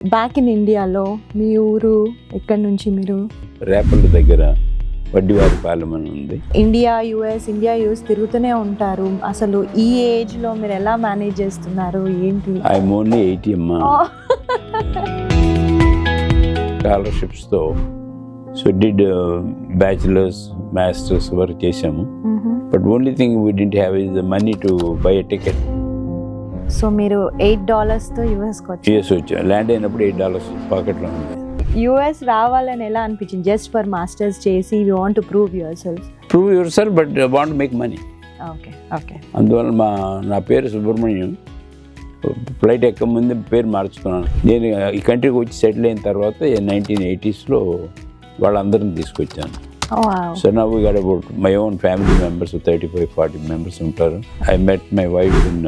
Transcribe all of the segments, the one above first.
Back in ఇండియాలో మీ ఊరు ఎక్కడి నుంచి మీరు? రేపల్లి దగ్గర వడ్డివారి పాలెం అని ఉంది. ఇండియా యుఎస్ తిరుగుతూనే ఉంటారు. అసలు ఈ ఏజ్ లో మీరు ఎలా మేనేజ్ చేస్తున్నారు ఏంటి? ఐఎమ్ ఓన్లీ 80 అమ్మా. స్కాలర్షిప్స్ తో so did bachelors masters work చేసాము. But only thing we didn't have is the money to buy a ticket. So మీరు $8 తో యుఎస్ వచ్చా. ల్యాండ్ అయినప్పుడు $8 పాకెట్లో ఉంది. యుఎస్ రావాలని ఎలా అనిపించింది? జస్ట్ ఫర్ మాస్టర్స్ చేసి you want to prove your self but want make money. Okay. అందువల్ల నా పేరు సుబ్రహ్మణ్యం. ఫ్లైట్ ఎక్క ముందు పేరు మార్చుకున్నాను. నేను ఈ కంట్రీకి వచ్చి సెటిల్ అయిన తర్వాత 1980s వాళ్ళందరిని తీసుకొచ్చాను. సో నా we got about my own family members 35-40 members ఉంటారు. I met my wife in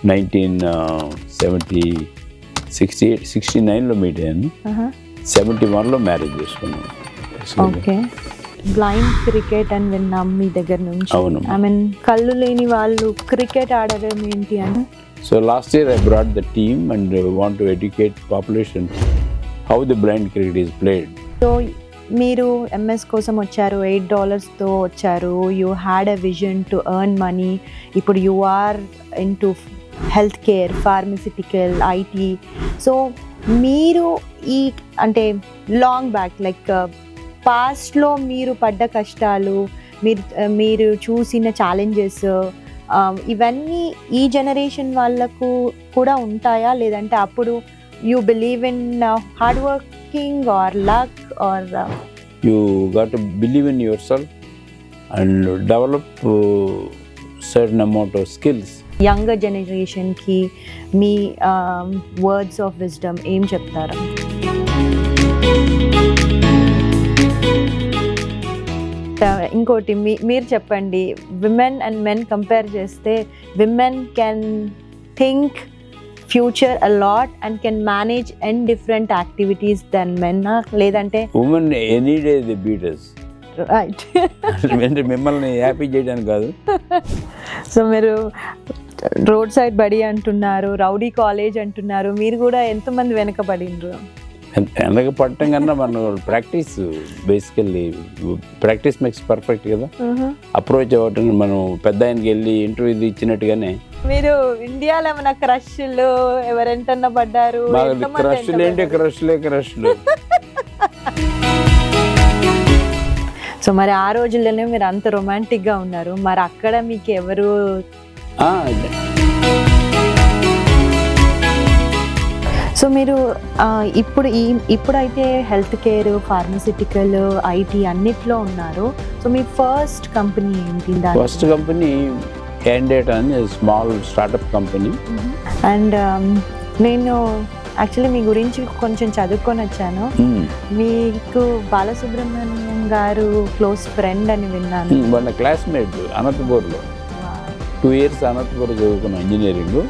1969 meet అయ్యాను. 71 మ్యారేజ్ చేసుకున్నాను. ఓకే. బ్లైండ్ క్రికెట్ అని విన్నాం మీ దగ్గర నుంచి. అవును. ఐ మీన్ కళ్ళు లేని వాళ్ళు క్రికెట్ ఆడడం ఏంటి అని. So last year I brought the team and want to educate population how the blind cricket is played. So మీరు ఎంఎస్ కోసం వచ్చారు, $8 తో వచ్చారు. You had a vision to earn money. ఇప్పుడు you are in to health care, pharmaceutical, IT. So మీరు ఈ అంటే long back like పాస్ట్లో మీరు పడ్డ కష్టాలు, మీరు చూసిన ఛాలెంజెస్, ఇవన్నీ ఈ జనరేషన్ వాళ్ళకు కూడా ఉంటాయా? లేదంటే అప్పుడు you believe in hard working or luck or you got to believe in yourself and develop certain amount of skills. Younger జనరేషన్కి మీ వర్డ్స్ ఆఫ్ విజ్డమ్ ఏం చెప్తారు? ఇంకోటి మీరు చెప్పండి. విమెన్ అండ్ మెన్ కంపేర్ చేస్తే women can think future a lot and can manage in different activities than men, లేదంటే women any day they beat us, right? అంటే మిమ్మల్ని హ్యాపీ చేయడానికి కాదు. సో మీరు రోడ్ సైడ్ బడి అంటున్నారు, రౌడీ కాలేజ్ అంటున్నారు. మీరు కూడా ఎంతమంది వెనకబడినరు? వెనక పడటం కన్నా మనం practice, basically practice makes perfect కదా. అప్రోచ్ అవ్వటం మనం పెద్ద ఆయనకి వెళ్ళి ఇంటర్వ్యూ ఇచ్చినట్టుగానే. మీరు ఇండియాలో ఏమైనా క్రష్లు ఎవరెంటన్నా పడ్డారు? క్రష్లే. సో మరి ఆ రోజుల్లోనే మీరు అంత రొమాంటిక్ గా ఉన్నారు. మరి అక్కడ మీకు ఎవరు? సో మీరు ఇప్పుడైతే హెల్త్ కేర్, ఫార్మసిటికల్, ఐటీ అన్నిట్లో ఉన్నారు. సో మీ ఫస్ట్ కంపెనీ ఏంటి? ఫస్ట్ కంపెనీ క్యాండిడేట్ అని స్మాల్ స్టార్ట్అప్ కంపెనీ. అండ్ నేను యాక్చువల్లీ మీ గురించి కొంచెం చదువుకొని వచ్చాను. మీకు బాలసుబ్రహ్మణ్యం గారు క్లోజ్ ఫ్రెండ్ అని విన్నాను. వాళ్ళ క్లాస్మేట్ అనంతపూర్లో 2 years అనంతపూర్ చదువుకున్నాను ఇంజనీరింగ్.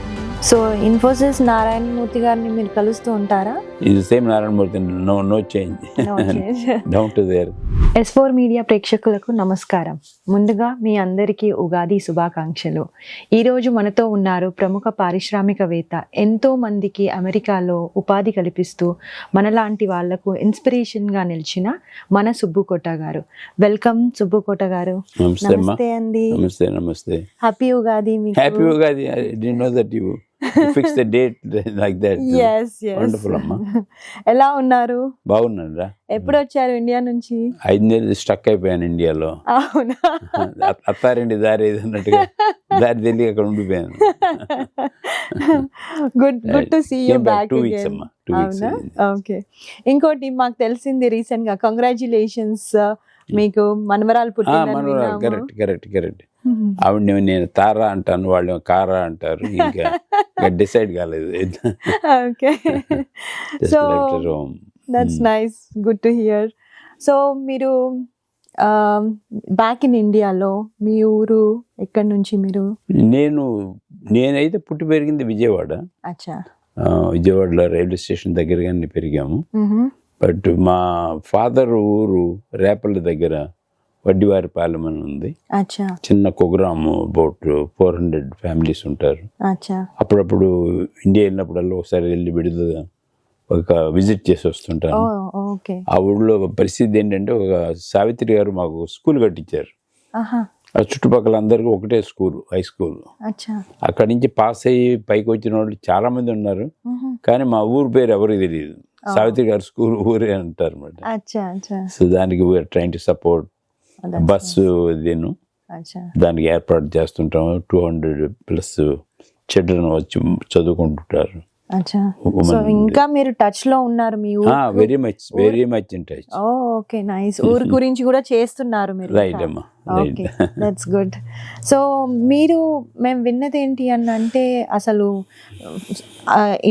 సో ఇన్ఫోసిస్ నారాయణమూర్తి గారిని మీరు కలుస్తూ ఉంటారా? ఇది same Narayana Murthy, no change, down to there. S4 media ప్రేక్షకులకు నమస్కారం. ముందుగా మీ అందరికీ ఉగాది శుభాకాంక్షలు. ఈరోజు మనతో ఉన్నారు ప్రముఖ పారిశ్రామికవేత్త, ఎంతో మందికి అమెరికాలో ఉపాధి కల్పిస్తూ మనలాంటి వాళ్లకు ఇన్స్పిరేషన్గా నిలిచిన మన సుబ్బు కోట గారు. వెల్కమ్ సుబ్బు కోట గారు. నమస్తే అండి. నమస్తే. Happy Ugadi. Happy Ugadi. I didn't know that you fix the date like that. Yes. Wonderful అమ్మా. ఎలా ఉన్నారు? బాగున్నారా? ఎప్పుడు వచ్చారు ఇండియా నుంచి? 5 నెలలు స్టక్ అయిపోయాను ఇండియాలో. అవునా? అత్తారింటి దారి ఏదన్నట్టుగా దారి తెలియ అక్కడ ఉండిపోయాను. Good to see you back. 2 weeks అమ్మా. 2 weeks. ఓకే. ఇంకోటి మాకు తెలిసింది రీసెంట్ గా, కంగ్రాచులేషన్స్, మీకు మనవరాలు పుట్టిందని. కరెక్ట్. ఆవిడ నేను తారా అంటాను, వాళ్ళు కారా అంటారు. ఇంకా డిసైడ్ కాలేదు. Okay. So that's nice, good to hear. So మీరు బ్యాక్ ఇన్ ఇండియాలో మీ ఊరు ఎక్కడి నుంచి మీరు? నేనైతే పుట్టి పెరిగింది విజయవాడ. అచ్చా. విజయవాడలో రైల్వే స్టేషన్ దగ్గరగానే పెరిగాము. బట్ మా ఫాదర్ ఊరు రేపల్లి దగ్గర వడ్డివారి పాలెం అని ఉంది. చిన్న కుగ్రాము, అబౌట్ 400 ఫ్యామిలీస్ ఉంటారు. అప్పుడప్పుడు ఇండియా వెళ్ళినప్పుడల్లా ఒకసారి వెళ్ళి విడుదల ఒక విజిట్ చేసి వస్తుంటాను. ఓకే. ఆ ఊళ్ళో పరిస్థితి ఏంటంటే ఒక సావిత్రి గారు మాకు స్కూల్ కట్టించారు. ఆ చుట్టుపక్కల అందరికీ ఒకటే స్కూల్, హై స్కూల్. అక్కడి నుంచి పాస్ అయ్యి పైకి వచ్చిన వాళ్ళు చాలా మంది ఉన్నారు, కానీ మా ఊరు పేరు ఎవరికి తెలియదు. సావిత్రి గారు స్కూల్ ఊరే అంటారు అన్నమాట. సో దానికి we are train to support bus దానికి ఏర్పాటు చేస్తుంటాం. 200+ చిల్డ్రన్ వచ్చి చదువుకుంటుంటారు. సో ఇంకా మీరు టచ్ లో ఉన్నారు మీ ఊరు? Very much in touch. Okay, nice. ఊరు గురించి కూడా చేస్తున్నారు మీరు. రైట్ అమ్మా. Okay, that's good. సో మీరు, మేము విన్నది ఏంటి అని అంటే, అసలు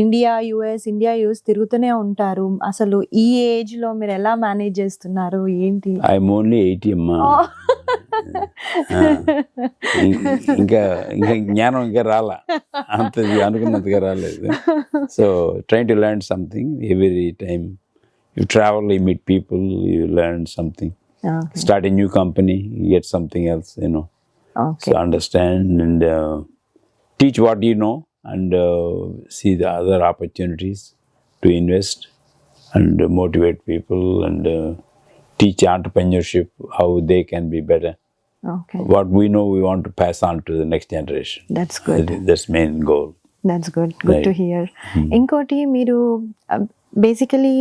ఇండియా యుఎస్ తిరుగుతూనే ఉంటారు. అసలు ఈ ఏజ్ లో మీరు ఎలా మేనేజ్ చేస్తున్నారు ఏంటి? ఐఎమ్ ఓన్లీ 80 అమ్మా. ఇంకా జ్ఞానం ఇంకా రాలా, అంత అనుకున్నంతగా రాలేదు. So train to learn something every time. You travel, you meet people, you learn something. Start a new company, you get something else, So understand and teach what you know and see the other opportunities to invest and motivate people and teach entrepreneurship, how they can be better. What we know, we want to pass on to the next generation. That's good. That's main goal. That's good. Good to hear. ఇంకోటి, మీరు basically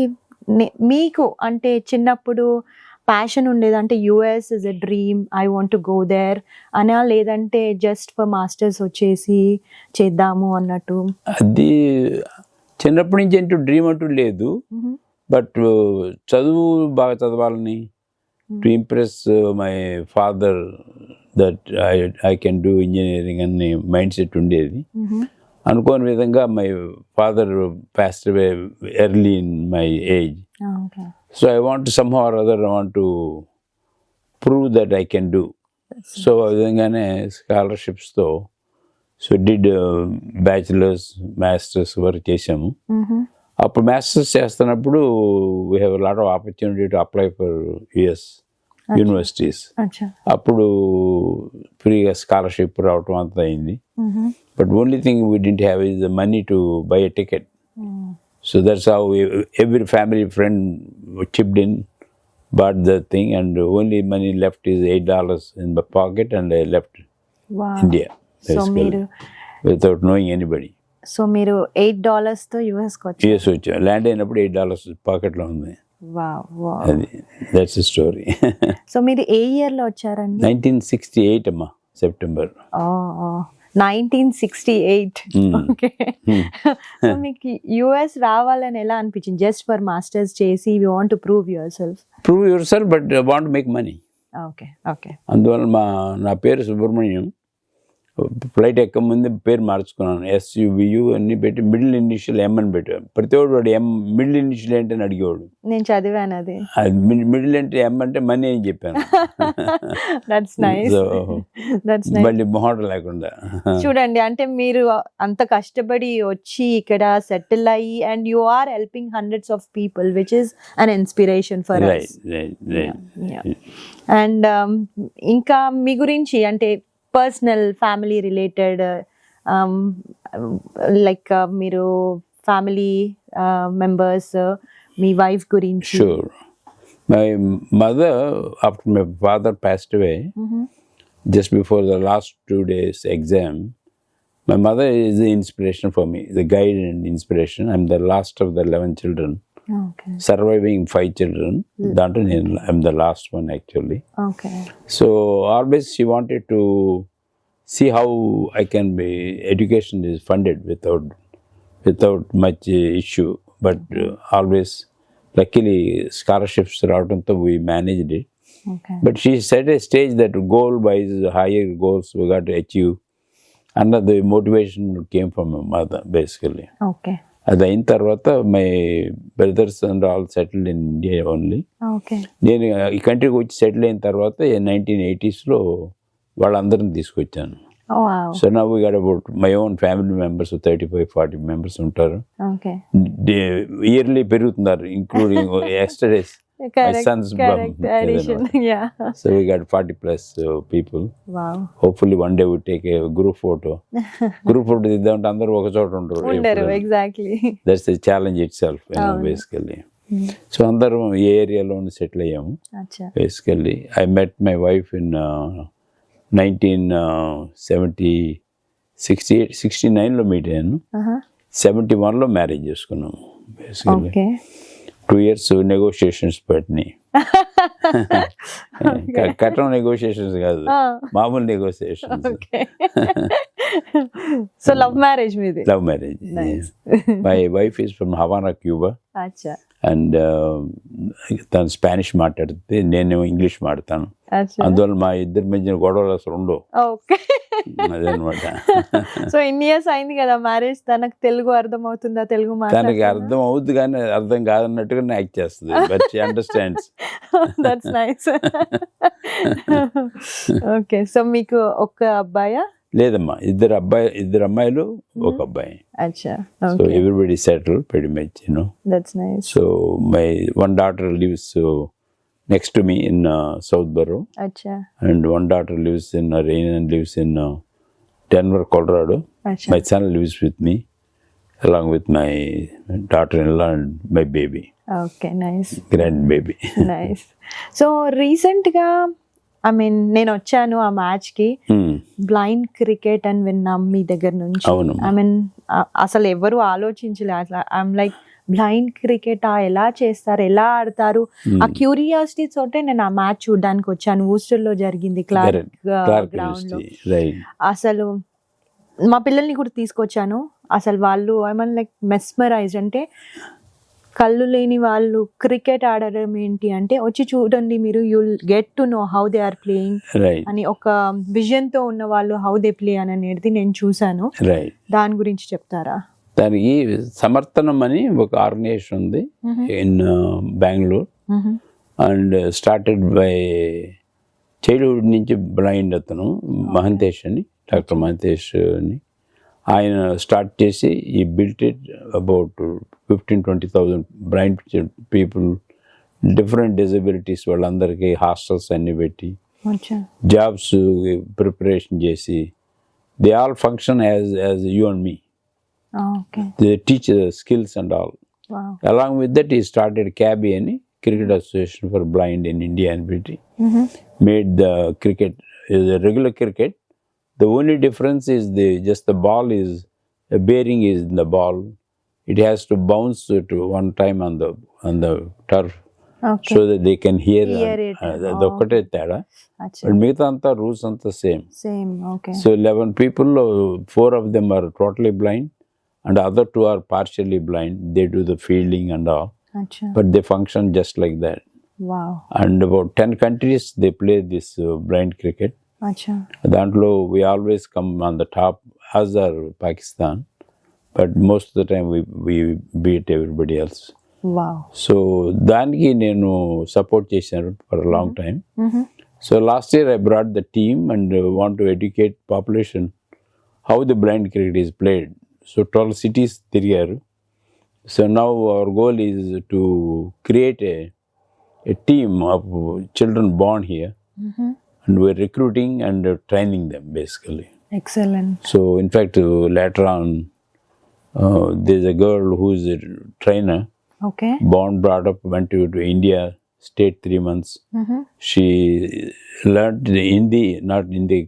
మీకు అంటే చిన్నప్పుడు passion ఉండేది అంటే US is a dream, I want to go there అనా, లేదంటే just for masters వచ్చేసి చేద్దాము అన్నట్టు? అది చిన్నప్పటి నుంచి అంటూ డ్రీమ్ అంటూ లేదు, బట్ చదువు బాగా చదవాలని, to impress my father that I can do engineering అని మైండ్ సెట్ ఉండేది. అనుకోని విధంగా my father passed away early in my age. So I want to somehow or other prove that I can do. So ఆ విధంగానే స్కాలర్షిప్స్తో did bachelors masters వరకు చేసాము. అప్పుడు masters చేస్తున్నప్పుడు we have a lot of opportunity to apply for US universities. అప్పుడు ఫ్రీగా scholarship రావటం అంతా అయింది. But only thing we didn't have is the money to buy a ticket. So that's how every family friend chipped in, bought the thing, and only money left is $8 in my pocket, and I left India basically, without knowing anybody. So మీరు $8 తో US వచ్చా. Land అయినప్పుడు $8 పాకెట్లో ఉంది. అది that's the story. So మీరు ఏ year లో వచ్చారండి? 1968 అమ్మా, సెప్టెంబర్. 1968. ఓకే. సో మీకు యుఎస్ రావాలని ఎలా అనిపించింది? జస్ట్ ఫర్ మాస్టర్స్ చేసి you want to prove your self, but want to make money. Okay. అందువల్ల నా పేరు సుబ్రహ్మణ్యం. ఫ్లైట్ ఎక్క ముందు పేరు మార్చుకున్నాను. SUBU అని పెట్టి మిడిల్ ఇనిషియల్ M అని పెట్టాను. ప్రతివాడు వాడు మిడిల్ ఇనిషియల్ ఏంటని అడిగేవాడు. నేను చదివాను అది. మిడిల్ అంటే M అంటే మనీ అని చెప్పాను. మళ్ళీ మొహం లేకుండా. చూడండి, అంటే మీరు అంత కష్టపడి వచ్చి ఇక్కడ సెటిల్ అయ్యి, and you are helping hundreds of people, which is an inspiration for us. And ఇంకా మీ గురించి అంటే పర్సనల్, ఫ్యామిలీ రిలేటెడ్, లైక్ మీరు ఫ్యామిలీ మెంబర్స్, మీ వైఫ్ గురించి. Sure. My mother, after my father passed away, just before the last 2 days exam, my mother is the inspiration for me, the guide and inspiration. I'm the last of the 11 children. Okay. Surviving 5 children. I'm the last one actually. Okay. So always she wanted to see how I can be, education is funded without much issue, but always luckily scholarships ravatanto we managed it. Okay. But she set a stage that goal wise, higher goals we got to achieve. Another motivation came from my mother basically. Okay. అది అయిన తర్వాత my brothers and all settled in India only. నేను ఈ కంట్రీకి వచ్చి settle అయిన తర్వాత 1980s వాళ్ళందరిని తీసుకొచ్చాను. సో నా we got about my own family members 35-40 members ఉంటారు. ఇయర్లీ పెరుగుతున్నారు, including yesterdays Correct, son's correct addition. Yeah. So we got 40 plus people. Wow. Hopefully one day we take a group photo. Group photo తీద్దామంటే అందరూ ఒక చోట ఉండరు. ఉండరు, exactly. That's the challenge itself, basically. So అందరం ఈ ఏరియాలోనే settle అయ్యాము. Basically, I met my wife in 1969లో మీట్ అయ్యాను. 71లో మ్యారేజ్ చేసుకున్నాము. Basically. Okay. 2 years negotiations పట్టినాయి. కట్నం నెగోషియేషన్స్ కాదు, మామూలు నెగోషియేషన్స్. సో లవ్ మ్యారేజ్ మీది? Love marriage. My wife is from Havana, Cuba. And తను స్పానిష్ మాట్లాడితే నేనేమో ఇంగ్లీష్ మాట్లాడతాను. అందువల్ల మా ఇద్దరి మధ్య గొడవలు అసలు ఉండవు. అదనమాట. సో ఇన్ని ఇయర్స్ అయింది కదా మ్యారేజ్, తనకు తెలుగు అర్థం అవుతుందా? తెలుగు తనకి అర్థం అవుతుంది కానీ అర్థం కాదన్నట్టుగా యాక్ట్ చేస్తుంది. But she understands. That's nice. Okay. So మీకు ఒక అబ్బాయా? లేదమ్మా, ఇద్దరు అమ్మాయిలు, ఒక అబ్బాయి. అచ్చా. So everybody settle pretty much, That's nice. So my one daughter lives next to me in South Borough. Acha. And one daughter lives in Rain and lives in Denver, Colorado. Acha. My son lives with me along with my daughter-in-law and my baby. Okay, nice. Grandbaby. Nice. So recent గా నేను వచ్చాను ఆ match కి. Blind cricket అని విన్నాం మీ దగ్గర నుంచి. అసలు ఎవరు ఆలోచించలే అట్లా. ఐఎమ్ లైక్, బ్లైండ్ క్రికెట్ ఎలా చేస్తారు, ఎలా ఆడతారు? ఆ క్యూరియాసిటీ తోటే నేను ఆ మ్యాచ్ చూడడానికి వచ్చాను. ఊస్టర్లో జరిగింది, క్లార్క్ గ్రౌండ్ లో. అసలు మా పిల్లల్ని కూడా తీసుకొచ్చాను. అసలు వాళ్ళు లైక్ మెస్మరైజ్, అంటే కళ్ళు లేని వాళ్ళు క్రికెట్ ఆడడం ఏంటి అంటే వచ్చి చూడండి మీరు, you'll get to know how they are playing అని ఒక విజన్ తో ఉన్న వాళ్ళు హౌ దే ప్లే అని అనేది నేను చూసాను. దాని గురించి చెప్తారా? దానికి సమర్థనం అని ఒక ఆర్గనైజేషన్ ఉంది in Bengaluru. And started by childhood నుంచి బ్లైండ్ అతను మహంతేష్ అని, డాక్టర్ మహంతేష్ అని ఆయన స్టార్ట్ చేసి ఈ built it about 15,000-20,000 blind people, different disabilities వాళ్ళందరికీ హాస్టల్స్ అన్ని పెట్టి, జాబ్స్ ప్రిపరేషన్ చేసి, they all function as you and me. They teach the skills and all. Wow. Along with that, he started CABI ani, Cricket Association for Blind in India and Britain. Made the cricket is a regular cricket. The only difference is just the ball is, a bearing is in the ball. It has to bounce to one time on the turf. Okay. So that they can hear it. The okkate teda. But migitha anta rules anta same. Okay. So 11 people, 4 of them are totally blind. And the other 2 are partially blind. They do the fielding and all. Achha. But they function just like that. Wow. And about 10 countries, they play this blind cricket. Achha. Dantlo, we always come on the top, as are Pakistan. But most of the time, we beat everybody else. Wow. So, daniki nenu support chesanu for a long time. So, last year I brought the team and want to educate population how the blind cricket is played. So 12 cities tiriyaru. So now our goal is to create a team of children born here, and we're recruiting and training them basically. Excellent. So in fact, later on, there's a girl who's a trainer. Okay. Born, brought up, went to India, stayed 3 months. She learned Hindi, not Hindi,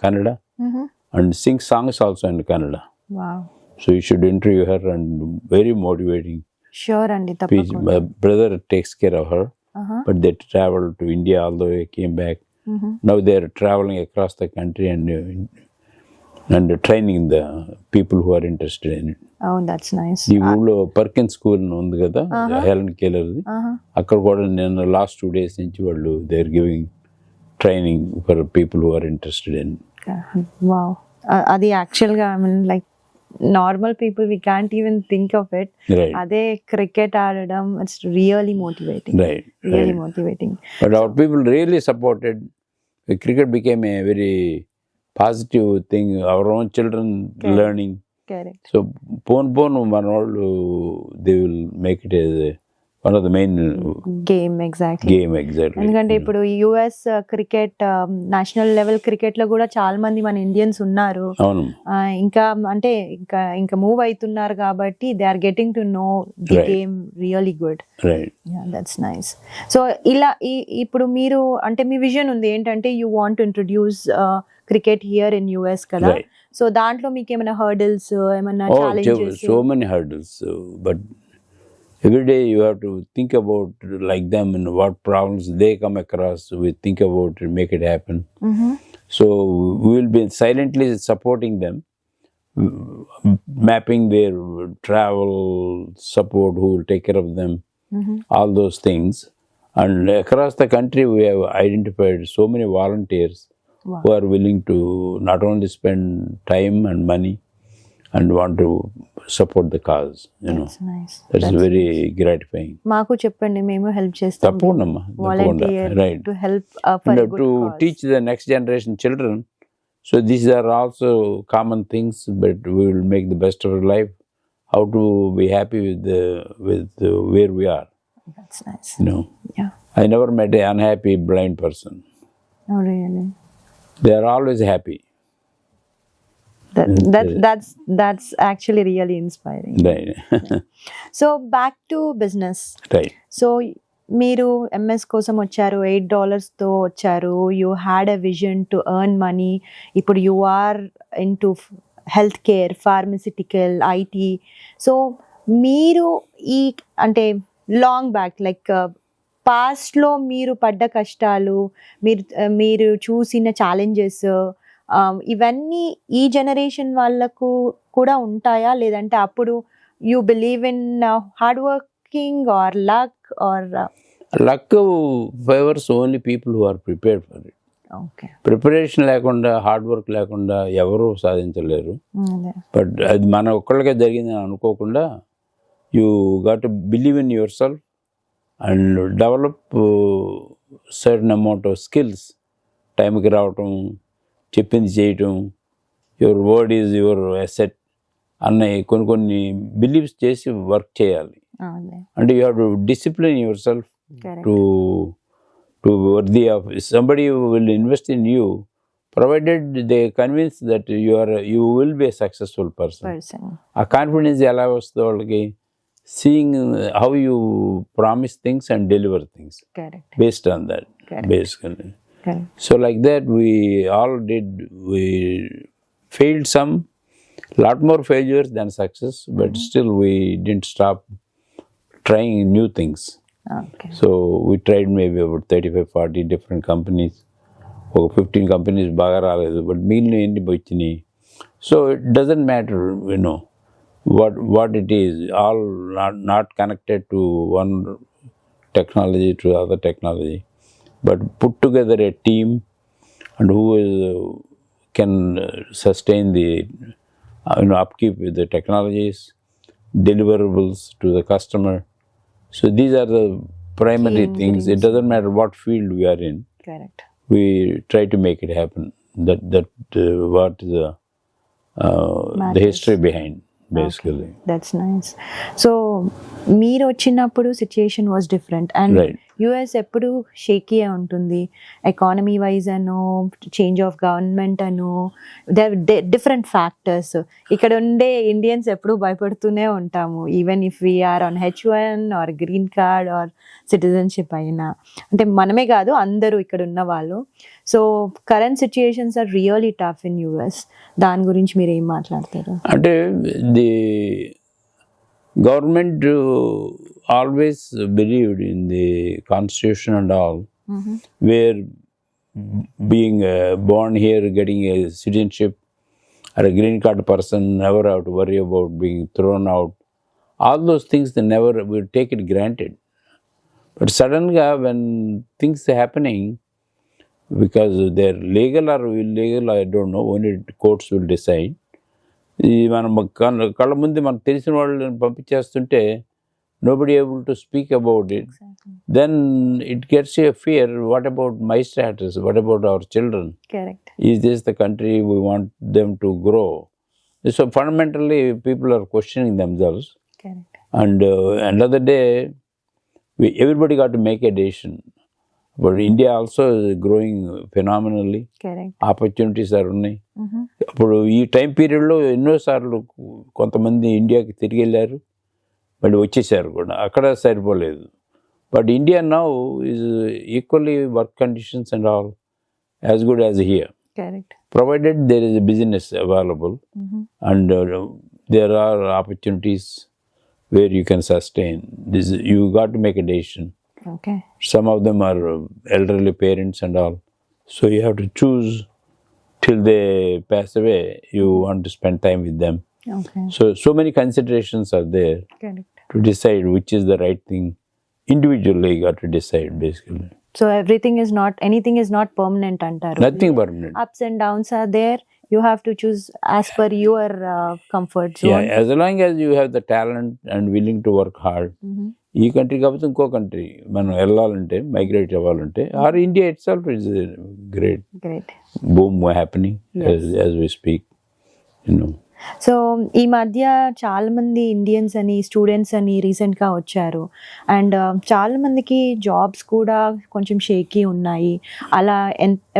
Kannada, and sings songs also in Kannada. Wow. So you should interview her, and very motivating. Sure, and my brother takes care of her, but they traveled to India all the way, came back. Now they are traveling across the country and training the people who are interested in it. Oh, that's nice. ఈ ఊళ్ళో పర్కిన్ school ఉంది కదా, Helen కేలర్ది, అక్కడ కూడా నేను last 2 days నుంచి వాళ్ళు they are giving training for people who are interested in. Wow. అది యాక్చువల్గా like normal people we can't even think of it. అదే క్రికెట్ ఆడడం, it's really motivating. Really motivating. But our people really supported. Cricket became a very positive thing. Our own children learning. Correct. So, pon manolu, they will make it as a one of the main game exactly. ఎందుకంటే ఇప్పుడు US cricket national level cricket లో కూడా చాలా మంది మన Indians ఉన్నారు. ఇంకా అంటే ఇంకా మూవ్ అవుతున్నారు కాబట్టి they are getting to know the game really good. That's nice. So ఇలా ఇప్పుడు మీరు అంటే మీ విజన్ ఉంది ఏంటంటే you want to introduce cricket here in US కదా. సో దాంట్లో మీకు ఏమైనా హర్డిల్స్ ఏమైనా challenges? So many hurdles, but every day you have to think about like them and what problems they come across. We think about it, make it happen. So we will be silently supporting them, mapping their travel support, who will take care of them, all those things. And across the country we have identified so many volunteers who are willing to not only spend time and money and want to support the cause, you know. Nice. That's very gratifying. Maaku cheppandi, memu help chestam. Tappundamma, volunteer right to help for a good to cause. teach the next generation children. So these are also common things, but we will make the best of our life. How to be happy with where we are. That's nice. You know. Yeah. I never met an unhappy blind person. Oh really? They are always happy. That's actually really inspiring. Right. So back to business. Right. So మీరు MS కోసం వచ్చారు, $8 వచ్చారు, you had a vision to earn money. ఇప్పుడు you are in to health care, pharmaceutical, IT. So మీరు ఈ అంటే long back like పాస్ట్లో మీరు పడ్డ కష్టాలు, మీరు చూసిన ఛాలెంజెస్, ఇవన్నీ ఈ జనరేషన్ వాళ్ళకు కూడా ఉంటాయా? లేదంటే అప్పుడు you believe in hard working or luck or? Luck favors only people who are prepared for it. Okay. Preparation లేకుండా, హార్డ్ వర్క్ లేకుండా ఎవరు సాధించలేరు. బట్ అది మన ఒక్కళ్ళకే జరిగిందని అనుకోకుండా you got to believe in your self and develop certain amount of skills. టైంకి రావటం, చెప్పింది చేయటం, your word is your asset అన్న కొన్ని బిలీవ్స్ చేసి వర్క్ చేయాలి. అంటే you have to discipline your self to worthy of somebody who will invest in you, provided they convince that you will be a successful person. A confidence ఎలా వస్తుంది వాళ్ళకి? Seeing how you promise things and deliver things. Correct. Based on that. Correct. Basically. Correct. So like that we all did. We failed some, lot more failures than success, but still we didn't stop trying new things. Okay. So we tried maybe about 35-40 different companies. 15 companies baga raaledu, but మిగిలిన ఎన్ని వచ్చినాయి. So it doesn't matter, you know, what it is, all not connected to one technology to other technology, but put together a team and who can sustain the upkeep with the technologies, deliverables to the customer. So these are the primary things. It doesn't matter what field we are in. Correct. We try to make it happen. That what is the history behind, basically. Okay. That's nice. So మీరు వచ్చినప్పుడు situation was different and US ఎప్పుడు shaky ఉంటుంది, economy wise అను, change of government అను, different factors. ఇక్కడ ఉండే Indians ఎప్పుడు భయపడుతూనే ఉంటాము, even if we are on H1 or green card or citizenship అయినా. అంటే మనమే కాదు, అందరూ ఇక్కడ ఉన్న వాళ్ళు. So current situations are really tough in US. దాని గురించి మీరు ఏం మాట్లాడతారు? అంటే the government always believed in the constitution and all, where being born here, getting a citizenship or a green card person, never have to worry about being thrown out. All those things they never will take it granted. But suddenly when things are happening, because they're legal or illegal, I don't know, only courts will decide. మనం కళ్ళ ముందు మనకు తెలిసిన వాళ్ళని పంపించేస్తుంటే nobody able to speak about it. Exactly. Then it gets you a fear. What about my status? What about our children? Correct. Is this the country we want them to grow? So fundamentally people are questioning themselves. Correct. And another day everybody got to make a decision. But India also is growing phenomenally. Correct. Opportunities ఉన్నాయి. అప్పుడు ఈ time పీరియడ్లో ఎన్నోసార్లు కొంతమంది ఇండియాకి తిరిగి వెళ్ళారు, మళ్ళీ వచ్చేసారు కూడా, అక్కడ సరిపోలేదు. But India now is equally work conditions and all as good as here. Correct. Provided there is a business available and there are opportunities where you can sustain. You got to make a decision. Okay. Some of them are elderly parents and all. So you have to choose till they pass away. You want to spend time with them. Okay. So many considerations are there. Correct. To decide which is the right thing. Individually you got to decide basically. So anything is not permanent antaru. Nothing permanent. Ups and downs are there. You have to choose as per your comfort zone. Yeah, as long as you have the talent and willing to work hard. ఈ country కాకపోతే ఇంకో country మనం వెళ్ళాలంటే, migrate అవ్వాలంటే, or India itself is great boom happening as we speak, you know. So ఈ మధ్య చాలా మంది ఇండియన్స్ అని, స్టూడెంట్స్ అని రీసెంట్గా వచ్చారు. అండ్ చాలా మందికి జాబ్స్ కూడా కొంచెం షేకీ ఉన్నాయి. అలా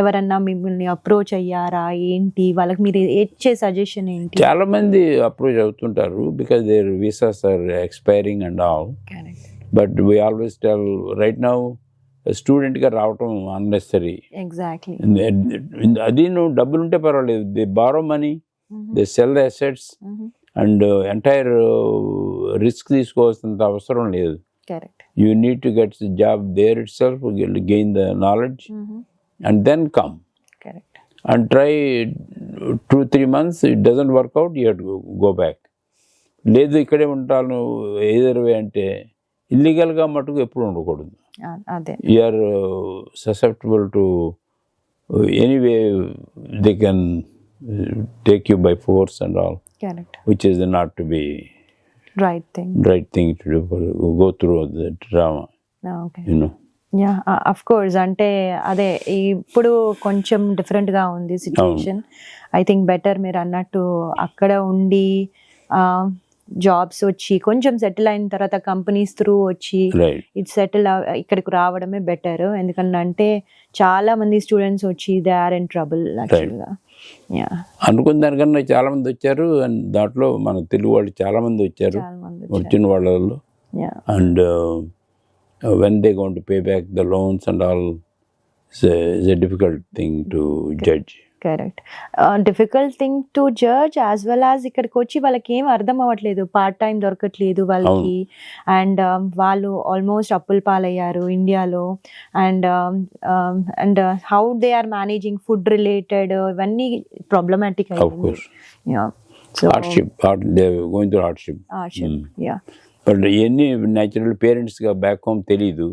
ఎవరన్నా మిమ్మల్ని అప్రోచ్ అయ్యారా ఏంటి? వాళ్ళకి మీరు ఇచ్చే సజెషన్ ఏంటి? చాలా మంది అప్రోచ్ అవుతుంటారు because their visas are expiring and all. But we always tell right now స్టూడెంట్గా రావటం అన్నెసరీ. ఎగ్జాక్ట్లీ. అది నువ్వు డబ్బులు ఉంటే పర్వాలేదు, they borrow money, they sell the assets and entire risk తీసుకోవాల్సినంత అవసరం లేదు. Correct. You need to get the job there itself, gain the knowledge and then come. Correct. And try 2-3 months, it doesn't work out, you have to go back. లేదు ఇక్కడే ఉంటాను either వే అంటే ఇల్లీగల్గా మటుకు ఎప్పుడు ఉండకూడదు. అదే. You are susceptible to any way they can take you by force and all. Correct. Which is not to be right thing to do, go through the drama. Okay. You know. Yeah, of course. అంటే అదే ఇప్పుడు కొంచెం డిఫరెంట్గా ఉంది situation. I think better మీరు అన్నట్టు అక్కడ ఉండి జాబ్స్ వచ్చి కొంచెం సెటిల్ అయిన తర్వాత కంపెనీస్ త్రూ వచ్చి ఇట్ సెటిల్ ఇక్కడికి రావడమే బెటర్. ఎందుకంటే చాలా మంది స్టూడెంట్స్ వచ్చి దే ఆర్ ఇన్ ట్రబుల్ యాక్చువల్గా. అనుకున్న దానికన్నా చాలా మంది వచ్చారు, అండ్ దాంట్లో మన తెలుగు వాళ్ళు చాలా మంది వచ్చారు, వచ్చిన వాళ్ళలో. And when they going to pay back the loans and all is a difficult thing to judge. Correct. Difficult thing to judge as well as ఇక్కడికి వచ్చి వాళ్ళకి ఏం అర్థం అవ్వట్లేదు, పార్ట్ టైం దొరకట్లేదు వాళ్ళకి. అండ్ వాళ్ళు ఆల్మోస్ట్ అప్పుల పాలయ్యారు ఇండియాలో. And how they are managing food related ఇవన్నీ ప్రాబ్లమాటిక్ అయ్యింది. బట్ ఇవన్నీ న్యాచురల్ పేరెంట్స్గా బ్యాక్ హోమ్ తెలీదు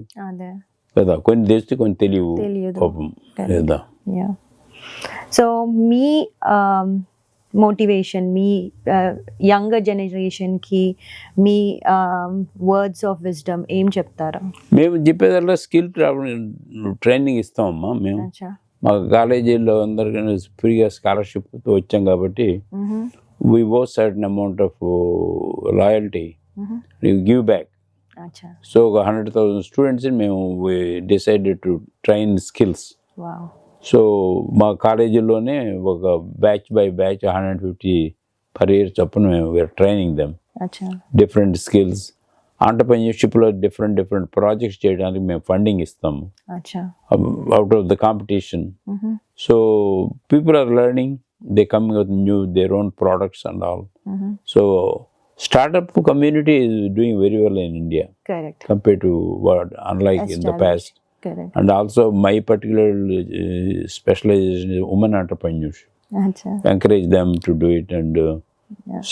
కదా, కొన్ని తెలిస్తే కొన్ని తెలియవు పాపం లేదా. సో మీ మోటివేషన్, మీ యంగర్ జనరేషన్కి మీ వర్డ్స్ ఆఫ్ విజ్డమ్ ఏం చెప్తారా? మేము చెప్పేదల్లా స్కిల్ ట్రైనింగ్ ఇస్తామమ్మా. మేము మా కాలేజీలో అందరికీ ఫ్రీగా స్కాలర్షిప్తో వచ్చాం కాబట్టి we owe certain amount of loyalty, give back. So ఒక 100,000 స్టూడెంట్స్ని మేము decided to train skills. So మా కాలేజీలోనే ఒక batch by batch 150 per year చొప్పున మేము we are training them different skills. ఆంటర్‌ప్రెన్యూర్‌షిప్లో డిఫరెంట్ ప్రాజెక్ట్స్ చేయడానికి మేము ఫండింగ్ ఇస్తాము out of the competition. So people are learning, they coming with new their own products and all. So startup community is doing very well in India. Correct. Compared to what, unlike in the past. Correct. And also my particular specialization is women entrepreneurs. Encourage them to do it and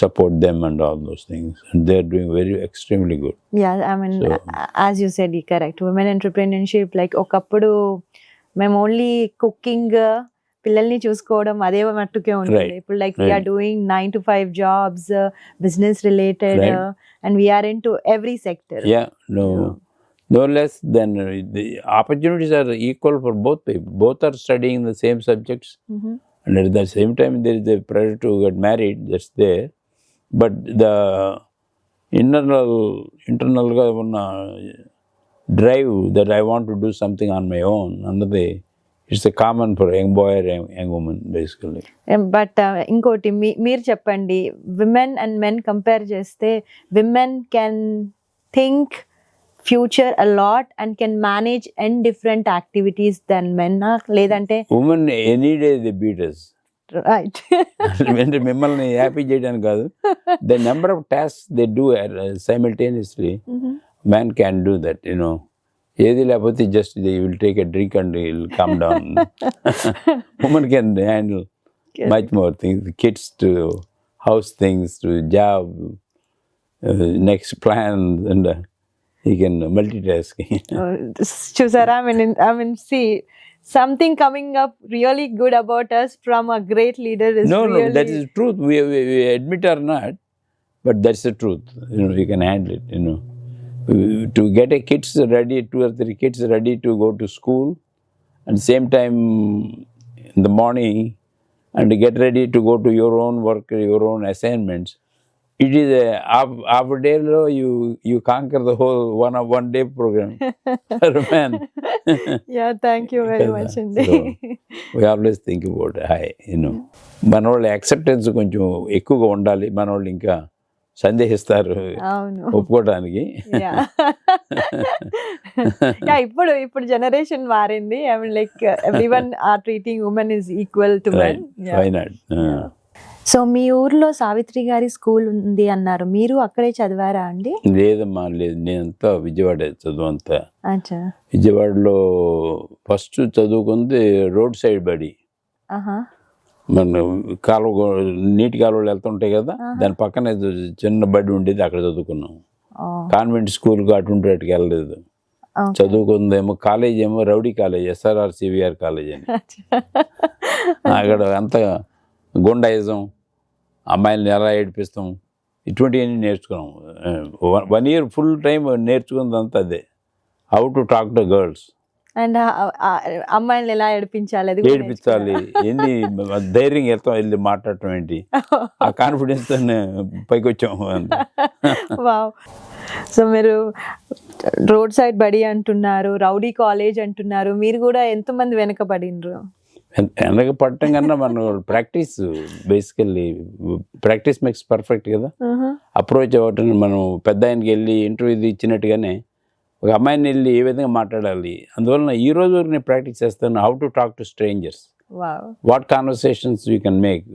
support them and all those things. And they are doing extremely good. Yeah, I mean, so, as you said, correct. Women entrepreneurship, like okappudu మేము only cooking, పిల్లల్ని చూసుకోవడం అదే మట్టుకే ఉంటుంది. ఇప్పుడు like we are doing 9 to 5 jobs, business related, and we are into every sector. No less than the opportunities are equal for both people. Both are studying the same subjects, and at the same time there is the pressure to get married, that's there. But the internal గా ఉన్న drive that I want to do something on my own. It's a common for young boy or young woman basically. But ఇంకోటి మీరు చెప్పండి, women and men compare చేస్తే women can think future a lot and can manage in different activities than men, లేదంటే Women any day they beat us. Right అంటే మిమ్మల్ని happy చేయడానికి కాదు, the number of task they do simultaneously man can do that, ఏది లేకపోతే just they will take a drink and will come down. Women can handle much more things, kids to house things to job, next plan and you can multitasking. చూసారా, I mean see something coming up really good about us from a great leader is No, really... that is truth. We admit or not, but that's the truth. You can handle it. To get a kids ready, 2 or 3 kids ready to go to school, and same time in the morning, and to get ready to go to your own work, your own assignments. It is half a day. You conquer the whole one day program for a man. Yeah, thank you very much. So, we always think about మన వాళ్ళు acceptance కొంచెం ఎక్కువగా ఉండాలి. మన వాళ్ళు ఇంకా సందేహిస్తారు ఒప్పుకోవడానికి. ఇప్పుడు జనరేషన్ మారింది. I mean like everyone are treating women is equal to men. Why not? So మీ ఊర్లో సావిత్రి గారి స్కూల్ ఉంది అన్నారు, మీరు అక్కడే చదివారా అండి? లేదమ్మా, లేదు. నేనంతా విజయవాడ చదువు అంతా. అచ్చా. విజయవాడలో ఫస్ట్ చదువుకుంది రోడ్ సైడ్ బడి. మన కాలువ, నీటి కాలువలు వెళ్తుంటాయి కదా, దాని పక్కనే చిన్న బడి ఉండేది, అక్కడ చదువుకున్నాం. కాన్వెంట్ స్కూల్కి అటుకి వెళ్ళలేదు. చదువుకుందేమో కాలేజ్ ఏమో రౌడీ కాలేజ్, SRR కాలేజ్ అని. అక్కడ అంతా గుండాయిజం, అమ్మాయిలని ఎలా ఏడిపిస్తాం, ఇటువంటివన్నీ నేర్చుకున్నాం. 1 year ఫుల్ టైం నేర్చుకున్నదంతా అదే, how to talk to girls. And అమ్మాయిని ఎలా ఏడిపించాలి, ఏంది ధైర్యంగా వెళ్తాం, వెళ్ళి మాట్లాడటం ఏంటి, ఆ కాన్ఫిడెన్స్ తో పైకి వచ్చాము. సో మీరు రోడ్ సైడ్ బడి అంటున్నారు, రౌడీ కాలేజ్ అంటున్నారు, మీరు కూడా ఎంతమంది వెనకబడినరు? వెనక పడటం కన్నా మనం practice, basically practice makes perfect కదా. అప్రోచ్ అవ్వటం, మనం పెద్ద ఆయనకి వెళ్ళి ఇంటర్వ్యూ ఇచ్చినట్టుగానే ఒక అమ్మాయిని వెళ్ళి ఏ విధంగా మాట్లాడాలి, అందువలన ఈ రోజు వరకు నేను ప్రాక్టీస్ చేస్తాను. How to talk to strangers, what conversations you can make.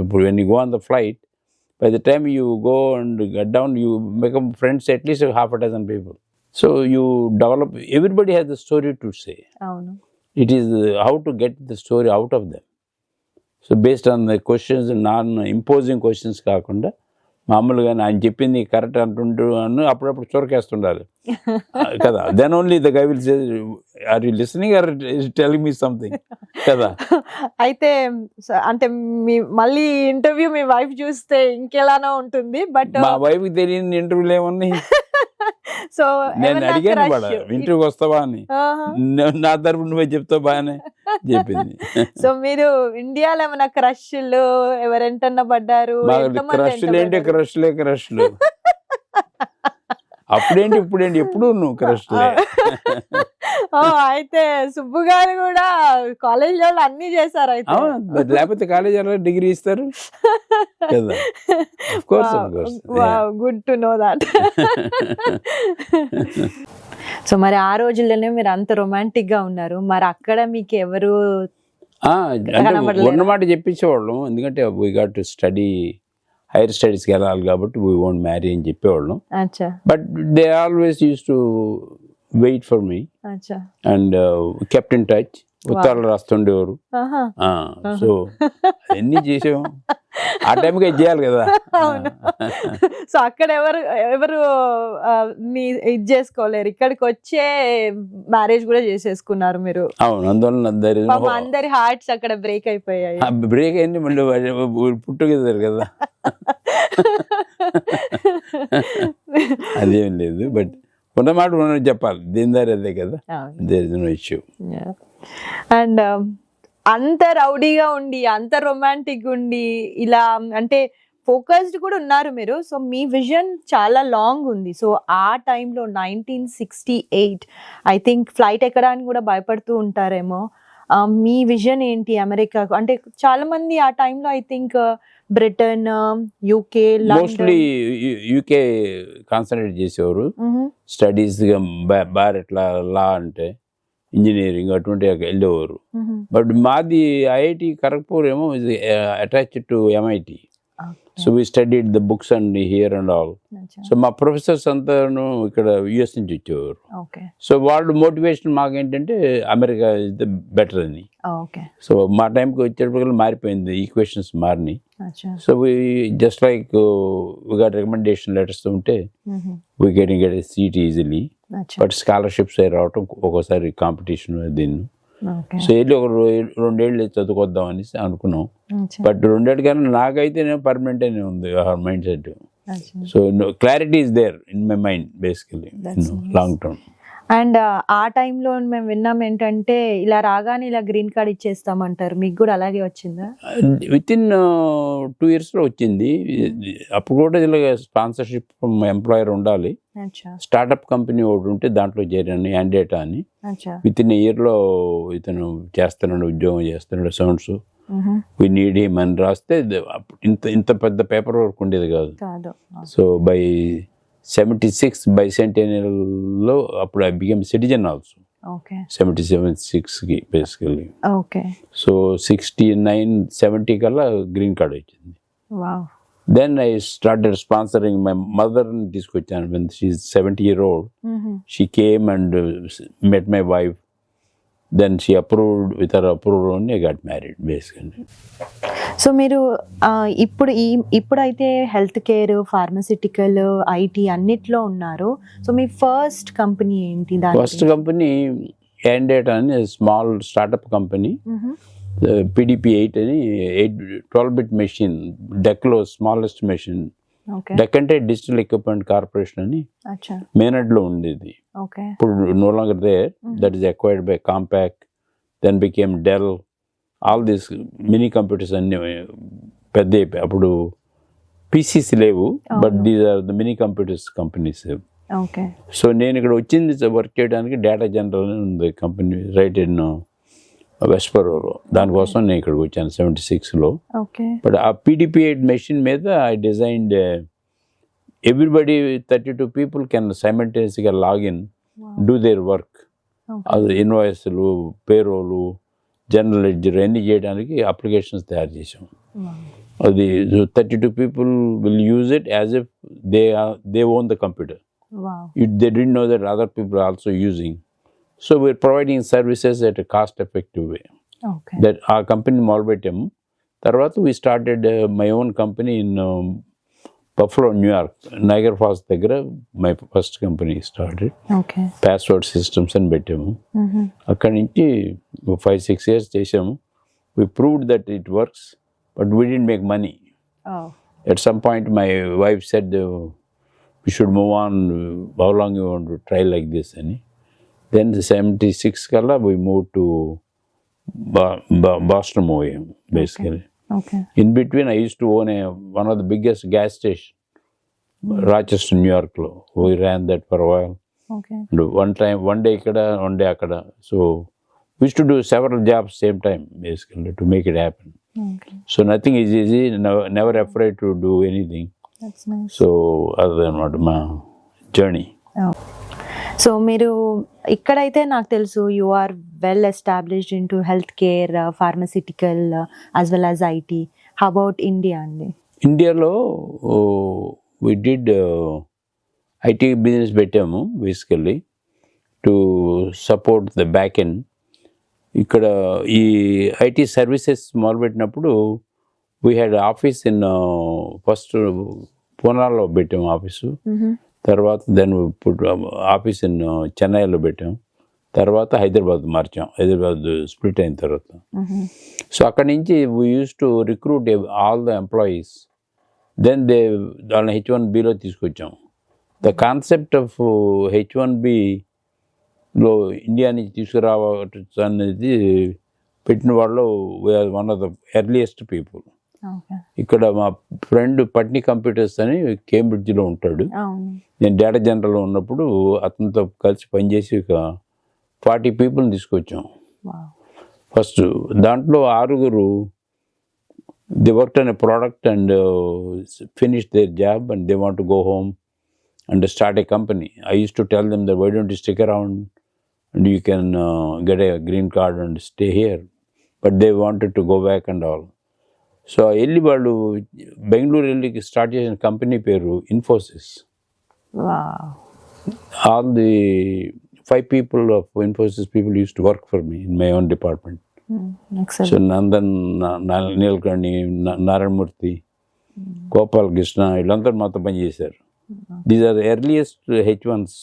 ఇప్పుడు when you go on the flight, by the time you go and get down, you make 'em friends at least 6 people. So you develop, everybody has a story to say. It is how to get the story out of them. So based on the questions, non-imposing questions కాకుండా మామూలుగా ఆయన చెప్పింది correct అంటుంటూ అప్పుడప్పుడు చొరకేస్తుండాలి కదా. Then only the guy will say, are you listening or telling me something కదా. అయితే అంటే మీ మళ్ళీ ఇంటర్వ్యూ మీ వైఫ్ చూస్తే ఇంకెలానో ఉంటుంది, బట్ మా వైఫ్ తెలియని ఇంటర్వ్యూలు ఏమన్నాయి. సో నేను అడిగాను కూడా, ఇంటర్వ్యూకి వస్తావా అని, నా తరపు నువ్వే చెప్తావు బాగానే చెప్పింది. సో మీరు ఇండియాలో ఏమైనా క్రష్లు ఎవరెంటన్నా పడ్డారు? క్రష్లు ఏంటి, క్రష్లు అప్పుడేంటి ఇప్పుడేంటి, ఎప్పుడు నువ్వు క్రష్లే. అయితే సుబ్బు గారు కూడా కాలేజీలో అన్ని చేశారు అయితే. లేకపోతే కాలేజీలో డిగ్రీ ఇస్తారు కదా. Good to know that. So మరి ఆ రోజుల్లోనే మీరు అంత రొమాంటిక్ గా ఉన్నారు, మరి అక్కడ మీకు ఎవరు ఉన్నమాట చెప్పించేవాళ్ళం. ఎందుకంటే we got to study, higher స్టడీస్కి వెళ్ళాలి కాబట్టి వీ వోంట్ మ్యారీ అని చెప్పేవాళ్ళం. But they always use to wait for me and kept in touch. ఉత్తరాలు రాస్తుండేవారు. సో అన్నీ చేసాం, ఆ టైంకి చేయాలి కదా. సో అక్కడ ఎవరు ఇది చేసుకోలేరు, ఇక్కడికి వచ్చే మ్యారేజ్ కూడా చేసేసుకున్నారు మీరు. అవును, అందువల్ల అందరి హార్ట్స్ అక్కడ బ్రేక్ అయిపోయాయి. బ్రేక్ అయింది, మళ్ళీ పుట్టుకెళ్తారు కదా. అదేం లేదు, బట్ ఉన్నమాట మనం చెప్పాలి, దీనిదారి అదే కదా. There is no issue. And అంత రౌడీగా ఉండి, అంత రొమాంటిక్ ఉండి, ఇలా అంటే ఫోకస్డ్ కూడా ఉన్నారు మీరు. సో మీ విజన్ చాలా లాంగ్ ఉంది. సో ఆ టైంలో 1968 ఐ థింక్ ఫ్లైట్ ఎక్కడానికి కూడా భయపడుతూ ఉంటారేమో. మీ విజన్ ఏంటి అమెరికాకు? అంటే చాలా మంది ఆ టైంలో I think Britain, UK, mostly UK concentrate చేసేవారు. స్టడీస్ బార్ ఎట్లా లా అంటే ఇంజనీరింగ్ అటువంటి వెళ్ళేవారు. బట్ మాది ఐఐటి ఖరగ్పూర్ ఏమో attached to MIT. So we studied the books and here and all. So మా ప్రొఫెసర్స్ అంతాను ఇక్కడ యుఎస్ నుంచి వచ్చేవారు. సో వాళ్ళు మోటివేషన్ మాకు ఏంటంటే అమెరికా ఇస్ ద బెటర్ అని. సో మా టైంకి వచ్చేటప్పుడు మారిపోయింది, ఈక్వేషన్స్ మారినాయి. So we just like we got recommendation letters ఉంటే we can get a seat easily. But scholarships అవి రావటం ఒక్కోసారి కాంపిటీషన్ దీన్ని. సో వెళ్ళి ఒక 2 ఏళ్ళు చదువుకొద్దాం అనేసి అనుకున్నాం. బట్ 2 ఏళ్ళ కన్నా నాకైతే పర్మనెంట్ అనే ఉంది mindset. So clarity is there in my mind basically long term. And ఆ టైంలో మేము విన్నాం ఏంటంటే ఇలా రాగానే ఇలా గ్రీన్ కార్డ్ ఇచ్చేస్తామంటారు, మీకు కూడా అలాగే వచ్చిందా? విత్ ఇన్ 2 yearsలో వచ్చింది. అప్పుడు కూడా ఇలా స్పాన్సర్షిప్ ఎంప్లాయర్ ఉండాలి. స్టార్ట్అప్ కంపెనీ ఒకటి ఉంటే దాంట్లో చేరాను, యాండేటా అని. విత్ ఇన్ ఇయర్లో ఇతను చేస్తున్నాడు, ఉద్యోగం చేస్తున్నాడు, సౌండ్స్ వి నీడ్ హిమ్ అని రాస్తే ఇంత పెద్ద పేపర్ వర్క్ ఉండేది కాదు. సో బై 76 బైసెంటెనియల్లో అప్పుడు ఐ బికేమ్ సిటిజన్ ఆల్సో. 77-6కి బేసికలీ. సో 69, 70 కల్లా గ్రీన్ కార్డ్ వచ్చింది. Then I started sponsoring my మదర్ని తీసుకొచ్చాను. When she 70 years old, she came and met my wife. Then she approved, with her approval I got married basically. So మీరు ఇప్పుడైతే health care, pharmaceutical, IT అన్నిట్లో ఉన్నారు. So మీ first company ఏంటి? First company యాండేటా అని స్మాల్ స్టార్ట్అప్ కంపెనీ. PDP-8 అని 12-bit machine, డెక్లో smallest machine. DEC అంటే డిజిటల్ ఎక్విప్మెంట్ కార్పొరేషన్ అని మేనడ్లో ఉండేది. ఇప్పుడు no longer there. That is acquired by Compaq, then became Dell. All these mini computers అన్ని పెద్ద అయిపోయాయి. అప్పుడు PCs లేవు, but these are the mini computers companies. So నేను ఇక్కడ వచ్చింది వర్క్ చేయడానికి డేటా జనరల్ అని ఉంది కంపెనీ, రైట్ ఇన్ వెస్ట్బరోలో. దానికోసం నేను ఇక్కడికి వచ్చాను 76లో. బట్ ఆ PDP-8 మెషిన్ మీద I designed everybody 32 people can సైమల్టేనియస్గా లాగిన్, డూ దేర్ వర్క్. అది ఇన్వాయిస్లు, పేరోలు, జనరల్ లెడ్జర్ అన్నీ చేయడానికి అప్లికేషన్స్ తయారు చేసాం. అది 32 people will use it as if they own the computer. They didn't know that other people are also using. So we're providing services at a cost effective way. That ఆ company మొదలుపెట్టాము. తర్వాత we started my own company in Buffalo, New York, Niagara Falls దగ్గర. My first company started. Password systems అని పెట్టాము. అక్కడి నుంచి 5-6 years చేసాము. We proved that it works, but we didn't make money. At some point my wife said we should move on, how long you want to try like this అని. Then 76 kalla we moved to Boston basically. In between I used to own one of the biggest gas station, Rochester, New York lo. We ran that for a while. And one day ikkada, one day akkada. So we used to do several jobs same time basically to make it happen. So nothing is easy, never afraid to do anything. That's nice. So other than what my journey. So మీరు ఇక్కడైతే నాకు తెలుసు you are well established in to health care, pharmaceutical as well as IT. How about India అండి? ఇండియాలో we did IT business పెట్టాము basically to support the back end. ఇక్కడ ఈ IT services మొదలుపెట్టినప్పుడు we had office in first పూనాలో పెట్టాము office. తర్వాత దాన్ని ఆఫీస్ ఇన్ చెన్నైలో పెట్టాం. తర్వాత హైదరాబాద్ మార్చాం, హైదరాబాద్ స్ప్లిట్ అయిన తర్వాత. సో అక్కడి నుంచి we use to recruit all the employees. Then వాళ్ళని H1Bలో తీసుకొచ్చాం. ద కాన్సెప్ట్ ఆఫ్ H1Bలో ఇండియా నుంచి తీసుకురావచ్చు అనేది పెట్టిన వాళ్ళు we are one of the earliest people. Okay. ఇక్కడ మా ఫ్రెండ్ పట్ని కంప్యూటర్స్ అని కేంబ్రిడ్జ్లో ఉంటాడు. అవును. నేను డేటా జనరల్లో ఉన్నప్పుడు అతనితో కలిసి పనిచేసి ఒక 40 పీపుల్ని తీసుకొచ్చాం వావ్. ఫస్ట్. దాంట్లో 6 they work on a product and finish their job and they want to go home and start a company. I use to tell them that why don't you stick around and you can get a green card and stay here, but they wanted to go back and all. So వెళ్ళి వాళ్ళు బెంగళూరు వెళ్ళి start చేసిన company పేరు Infosys. Wow. All the 5 people of Infosys people used to work for me in my own department. Excellent. So Nandan, Nilkani, Naranmurthy, Gopal Krishna, వీళ్ళందరూ మాతో పనిచేశారు. These are the earliest H1s.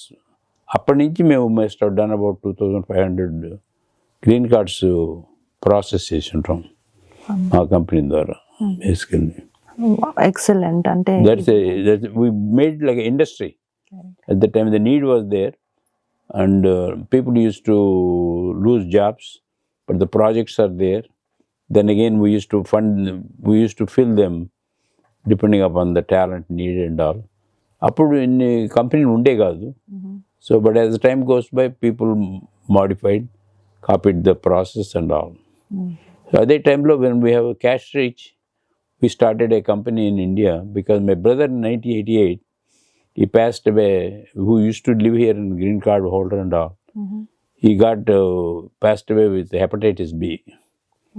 అప్పటి నుంచి మేము must have done about 2,500 green cards process చేసి ఉంటాం మా company ద్వారా బేసికల్లీ. ఎక్సలెంట్. అంటే we made like an industry. At the time the need was there and people used to lose jobs, but the projects are there. Then again we used to fill them depending upon the talent needed and all. అప్పుడు ఇన్ని కంపెనీలు ఉండే కాదు. So but as the time goes by people modified, copied the process and all. So at that time when we have a cash reach, we started a company in India because my brother in 1988 he passed away, who used to live here in green card holder and all. He got passed away with hepatitis B.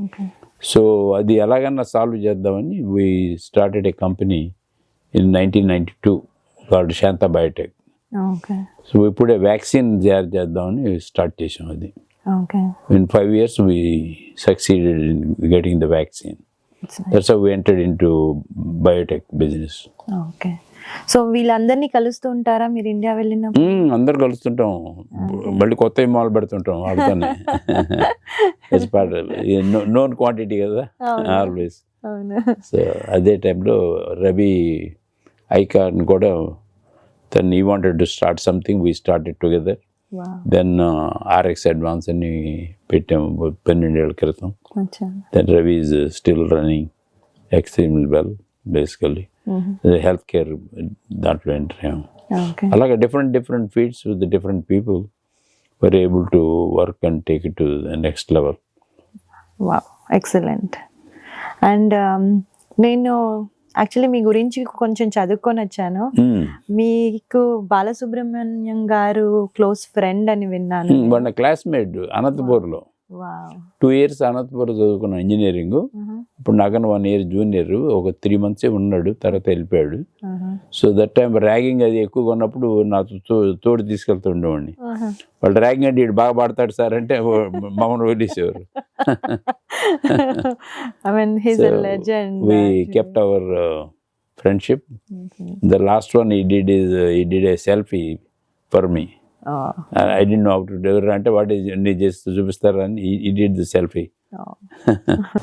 Okay. So అది ఎలాగన్నా solve చేద్దామని we started a company in 1992 called Shanta Biotech. Okay. So we put a vaccine తయారు చేద్దామని start చేసాం అది. Okay. In 5 years we succeeded in getting the vaccine. That's how we entered into biotech business. Okay. So వీళ్ళందరినీ కలుస్తూ ఉంటారా మీరు India వెళ్ళినప్పుడు? అందరు కలుస్తుంటాం, మళ్ళీ కొత్త మొదలు పెడుతుంటాం వాళ్ళతోనే. నోన్ క్వాంటిటీ కదా ఆల్వేస్. సో అదే టైంలో రవి ఐకాన్ కూడా then he wanted to start something, we started together. Then RX advance అని పెట్టాము 12 ఏళ్ళ క్రితం. Then Ravi is still running extremely well basically. Health care దాంట్లో ఎంటర్ అయ్యాము. అలాగే different fields with different people were able to work and take it to the next level. Wow, excellent. And నేను actually మీ గురించి కొంచెం చదువుకొని వచ్చాను. మీకు బాలసుబ్రహ్మణ్యం గారు క్లోజ్ ఫ్రెండ్ అని విన్నాను. వాళ్ళ క్లాస్మేట్ అనంతపూర్లో. 2 years అనంతపురం చదువుకున్న ఇంజనీరింగ్. ఇప్పుడు నాకన్నా 1 year జూనియర్. ఒక 3 months ఉన్నాడు, తర్వాత వెళ్ళిపోయాడు. సో దట్ టైం ర్యాగింగ్ అది ఎక్కువగా ఉన్నప్పుడు నాతో తోడు తీసుకెళ్తుండేవాడిని. వాళ్ళు ర్యాగింగ్ అంటే ఇటు బాగా పాడతాడు సార్ అంటే మమ్మల్ని వదిలేసేవారు. We kept our friendship. The last one he did a selfie for me. I didn't know how to do it. అంటే వాట్ ఈజ్ చేస్తూ చూపిస్తారు అని he did the selfie.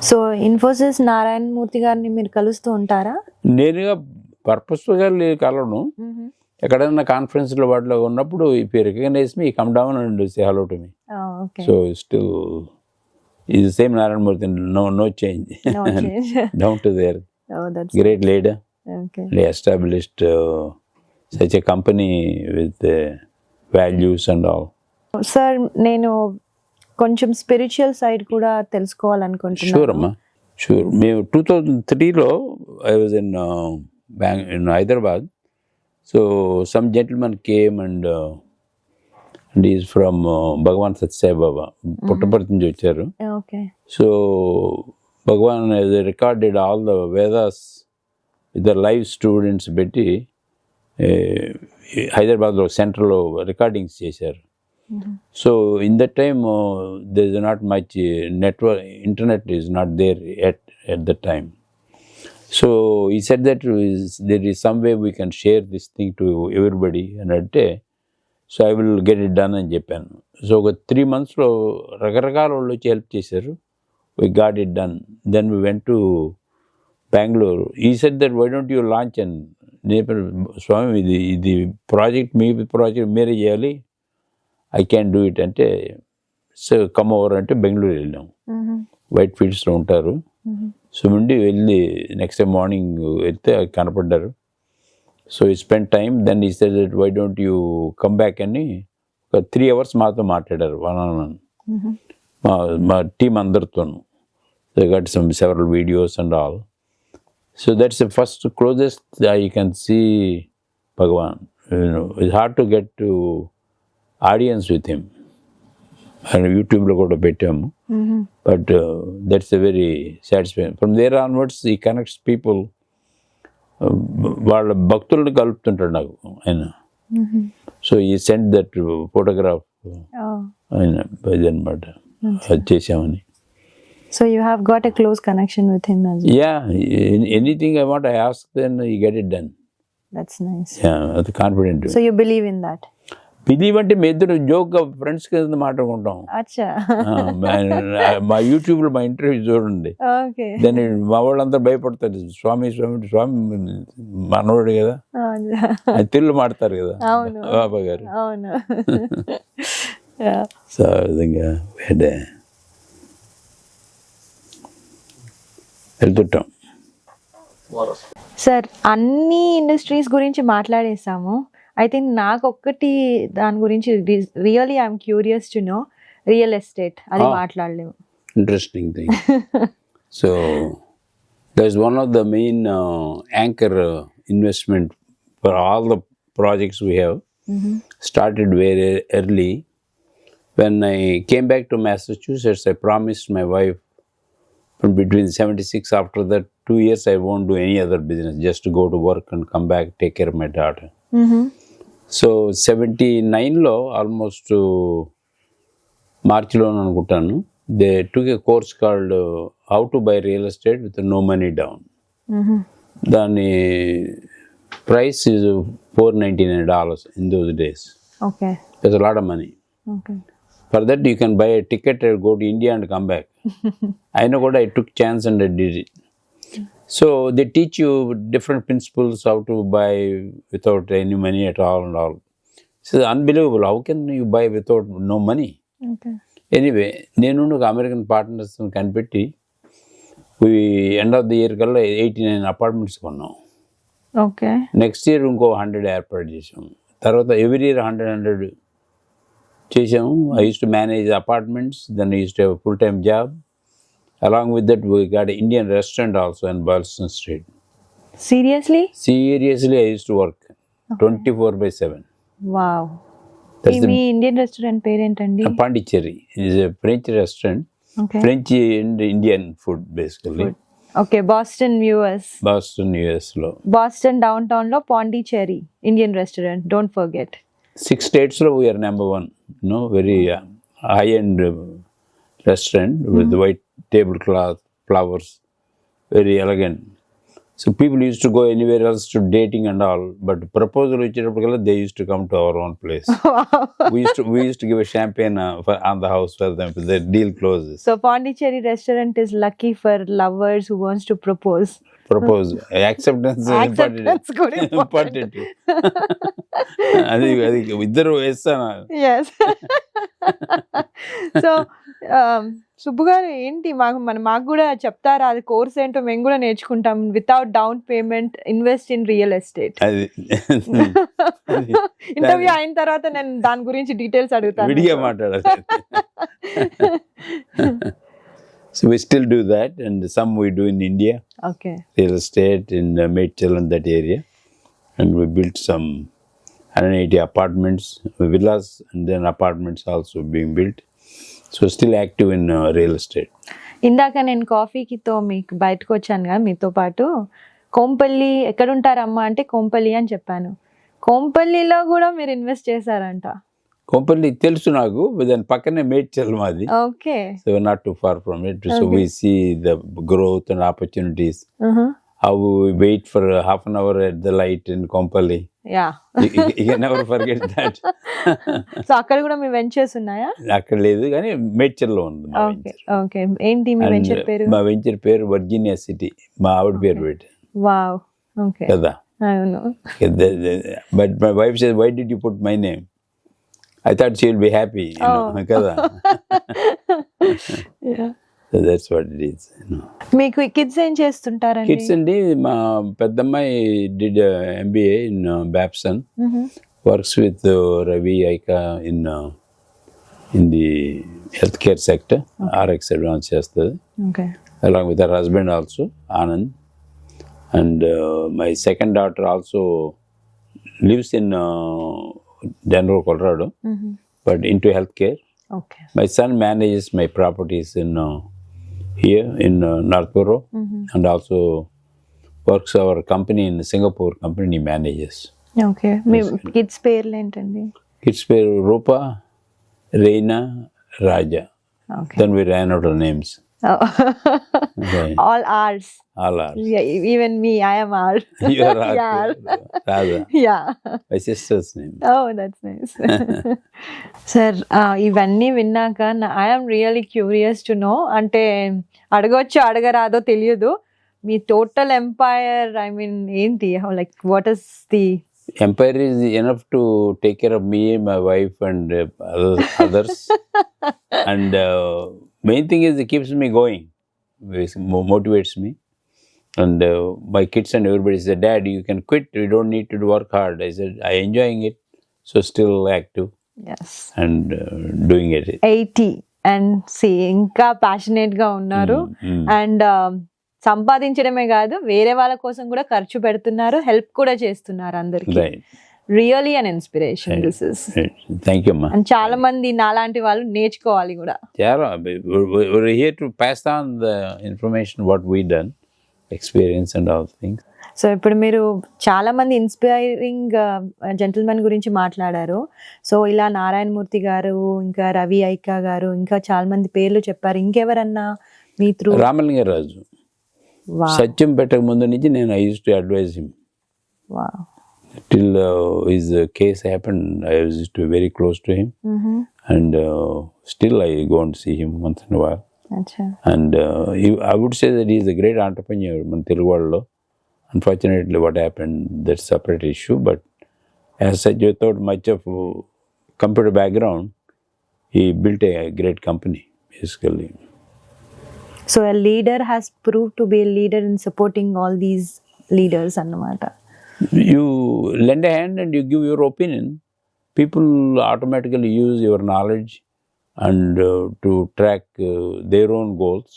సో ఇన్ఫోసిస్ నారాయణమూర్తి గారిని మీరు కలుస్తూ ఉంటారా? నేనుగా పర్పస్గా కలవను. ఎక్కడైనా కాన్ఫరెన్స్లో వాటిలో ఉన్నప్పుడు if you recognise me come down and say hello to me. So still is the same Narayana Murthy, no change, down to there. Great leader, established such a company with values and all. Sir నేను కొంచెం spiritual side కూడా తెలుసుకోవాలనుకుంటున్నాను. Sure అమ్మా, sure. మేము 2003లో I was in Hyderabad. So some gentlemen came and is from Bhagavan Sathya Sai Baba, Puttaparthi నుంచి వచ్చారు. So Bhagavan recorded all the Vedas with the live students పెట్టి హైదరాబాద్లో సెంటర్లో రికార్డింగ్స్ చేశారు. So in that time there is not much network, internet is not there at that time. So he said that there is some way we can share this thing to everybody and అంటే so I will get it done అని చెప్పాను. So ఒక 3 monthsలో రకరకాల వాళ్ళు వచ్చి help చేశారు. we got it done. Then we went to Bangalore. He said that why don't you launch and స్వామి ఇది project మీ project మీరే చేయాలి, ఐ క్యాన్ డూ ఇట్ అంటే సో కమ్ ఓవర్ అంటే బెంగళూరు వెళ్ళాం. వైట్ ఫీల్డ్స్లో ఉంటారు. సో ఉండి వెళ్ళి నెక్స్ట్ డే మార్నింగ్ వెళ్తే కనపడ్డారు. So he spend time, then he said that why don't you come back అని ఒక 3 hours మాతో మాట్లాడారు వన్ ఆన్ వన్. మా టీం అందరితోనూ. They got some several videos and all. So that's the first closest I can see Bhagavan. It's hard to get to audience with him. And యూట్యూబ్లో కూడా పెట్టాము. But that's a very satisfying. From there onwards he connects people. వాళ్ళ భక్తులను కలుపుతుంటాడు నాకు ఆయన. So ఈ send that photograph ఆయన ఇదనమాట, అది చేసామని. So you have got a close connection with him as well. Yeah, anything I want, I ask, then you get it done. That's nice. Yeah, that's confident. So you believe in that? Believe అంటే మీ ఇద్దరు జోక్గా friends కింద మాట్లాడుకుంటాం. అచ్చా. మా యూట్యూబ్లో మా interview చూడండి. ఓకే. దాన్ని మా వాళ్ళందరూ భయపడతారు. స్వామి స్వామి స్వామి మనోడు కదా, తెలుగు మాడతారు కదా బాబా గారు. అవును. సో విధంగా వెళ్తుంటాం. సార్, అన్ని ఇండస్ట్రీస్ గురించి మాట్లాడేసాము. ఐ థింక్ నాకు ఒక్కటి దాని గురించి really I'm curious to know, real estate. అది మాట్లాడలేము. Interesting thing. So that is one of the main anchor investment for all the projects we have. Started very early. When I came back to Massachusetts, I promised my wife from between 76, after that 2 years I won't do any other business, just to go to work and come back, take care of my daughter. So 79లో almost మార్చిలో అనుకుంటాను, they took a course called how to buy real estate with no money down. దాని price is $499 in those days. Okay. That's a lot of money. Okay. For that you can buy a ticket and go to India and come back. I know what, I took chance and I did it. So they teach you different principles, how to buy without any money at all and all. So it's unbelievable. How can you buy without no money? Okay. Anyway, నేను ఒక American partners కనిపెట్టి end of the year కల్లా 89 apartments కొన్నాం. Okay. Next year ఇంకో 100 ఏర్పాటు చేసాం. తర్వాత every year 100 చేసాము. I used to manage apartments, then I used to have a full-time job. Along with that, we got an Indian restaurant also in Boylston Street. Seriously? Seriously, I used to work 24/7. Wow. That's the Indian restaurant parent and Pondicherry. It is a French restaurant. Okay. French and Indian food basically. Food. Okay, Boston, US. Boston, US lo. Boston downtown lo Pondicherry Indian restaurant. Don't forget. 6 states lo we are number 1. No, very high-end restaurant with white tablecloth, flowers, very elegant. So people used to go anywhere else to dating and all, but proposal vachinappudalla they used to come to our own place. Wow. we used to give a champagne on the house for them. The deal closes. So Pondicherry restaurant is lucky for lovers who wants to propose. Acceptance కూడా important. అది ఇద్దరు వేస్తాను. Yes. So Subbu గారు, ఏంటి మాకు కూడా చెప్తారా? అది కోర్స్ ఏంటో మేము కూడా నేర్చుకుంటాం. Without down payment invest in real estate. Interview అయిన తర్వాత నేను దాని గురించి డీటెయిల్స్ అడుగుతాను. విడిగా మాట్లాడాలి. So we still do that, and some we do in India. Okay. Real estate in Mitchell and that area, and we built some 180 apartments, villas, and then apartments also being built. So still active in real estate. ఇందాక నేను కాఫీకితో మీకు బయటకు వచ్చాను కదా మీతో పాటు. కోంపల్లి ఎక్కడుంటారమ్మా అంటే కోంపల్లి అని చెప్పాను. కోంపల్లిలో కూడా మీరు ఇన్వెస్ట్ చేశారంట. కోంపల్లి తెలుసు నాకు, దాని పక్కనే మేడ్చల్ మాది. Okay. So not too far from it. So we see the growth and opportunities. How we wait for half an hour at the light in Kompally. Yeah. You can never forget that. So అక్కడ కూడా మీ ventures ఉన్నాయా? అక్కడ లేదు కానీ మేడ్చల్లో ఉంది. Okay. Okay. ఏంటి మీ venture పేరు? మా వెంచర్ పేరు వర్జీనియా సిటీ. మా ఆవిడ పేరు పెట్టి. వావ్. ఓకే. కదా. అవును. But my wife says, why did you put my name? I thought she will be happy, you know, kada. Yeah. So that's what it is. మీకు కిడ్స్ ఏం చేస్తుంటారండి? కిడ్స్ అండి, మా పెద్దమ్మాయి did MBA in Babson, works with Ravi Aika in the healthcare sector, RX advance చేస్తుంది. Okay. Along with her husband also, Anand. And my second daughter also lives in Denver, Colorado, but into healthcare. Okay. My son manages my properties in here in Northborough, and also works our company in Singapore. Company he manages. Okay. Me kids పేర్లు ఏంటండి? Kids పేరు Rupa, Reina, Raja. Okay. Then we ran out of names. Right. All ours. All ours. Yeah, even me, I am R. You are Yeah. Radha. Yeah. My sister's name. Oh, that's nice. Sir, ఇవన్నీ విన్నాక I am really curious to know, అంటే అడగొచ్చు అడగరాదో తెలియదు, మీ total umpire I mean ఏంటి, like what is the Empire is enough to take care of me, my wife, and others. And main thing is it keeps me going, motivates me. And my kids and everybody said, Dad, you can quit. You don't need to work hard. I said, I enjoying it, so still active yes and doing it. 80 and see ఇంకా passionate గా ఉన్నారు. And సంపాదించడమే కాదు, వేరే వాళ్ళ కోసం కూడా ఖర్చు పెడుతున్నారు, హెల్ప్ కూడా చేస్తున్నారు అందరికి. Right. Really an inspiration this is. Thank you, ma. And చాలా మంది నాలాంటి వాళ్ళు నేర్చుకోవాలి కూడా. Yeah, we're here to pass on the information what we done, experience and all things. So ఇప్పుడు మీరు చాలా మంది ఇన్స్పైరింగ్ జెంటిల్మెన్ గురించి మాట్లాడారు. సో ఇలా నారాయణమూర్తి గారు, ఇంకా రవి ఐకా గారు, ఇంకా చాలా మంది పేర్లు చెప్పారు. ఇంకెవరన్నా మీ త్రూ? రామలింగరాజు సత్యం పెట్టక ముందు నుంచి నేను I used to advise him. Wow. Till his case happened, I was very close to him. And still I go and see him once in a while. Achha. And I would say that he is a great entrepreneur in Telugu world. Unfortunately, what happened, that's a separate issue. But as such, without much of computer background, he built a great company, basically. So a leader has proved to be a leader in supporting all these leaders annamata. You lend a hand and you give your opinion. People automatically use your knowledge and to track their own goals.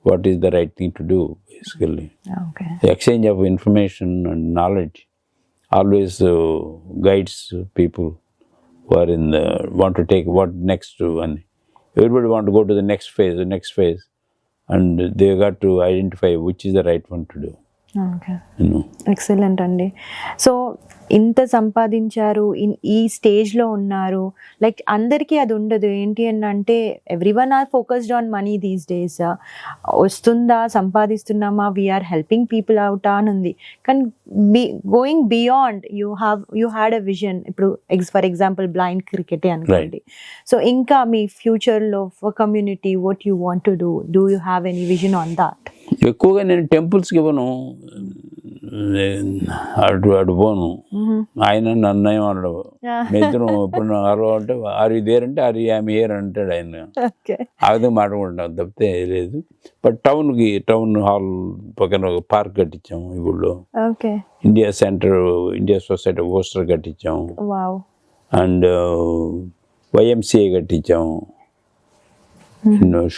What is the right thing to do, basically. Okay. The exchange of information and knowledge always guides people who are want to take what next to, and everybody want to go to the next phase, and they got to identify which is the right one to do. Okay, excellent అండి. So ఇంత సంపాదించారు, ఈ స్టేజ్లో ఉన్నారు, like అందరికీ అది ఉండదు. ఏంటి అని అంటే everyone are focused on money these days. వస్తుందా, సంపాదిస్తున్నామా, వీఆర్ హెల్పింగ్ పీపుల్ అవుట్ అని ఉంది. కానీ going beyond you had a vision. ఇప్పుడు ఫర్ ఎగ్జాంపుల్ బ్లైండ్ క్రికెటే అనుకోండి. సో ఇంకా మీ ఫ్యూచర్లో for community what you want to do you have any vision on that? ఎక్కువగా నేను టెంపుల్స్కి ఇవ్వను, అటు పోను. ఆయన నన్ను ఏమన్నాడు, మిత్రం ఇప్పుడు అరవ అంటే ఆర్ యూ దేర్ అంటే ఆర్ యూ ఐఎమ్ హియర్ అంటాడు ఆయన. ఆ విధంగా మాట్లాడుకుంటాం తప్పితే లేదు. బట్ టౌన్ హాల్ పక్కన ఒక పార్క్ కట్టించాము ఈ ఊళ్ళో. ఇండియా సొసైటీ పోస్టర్ కట్టించాము. అండ్ YMCA కట్టించాము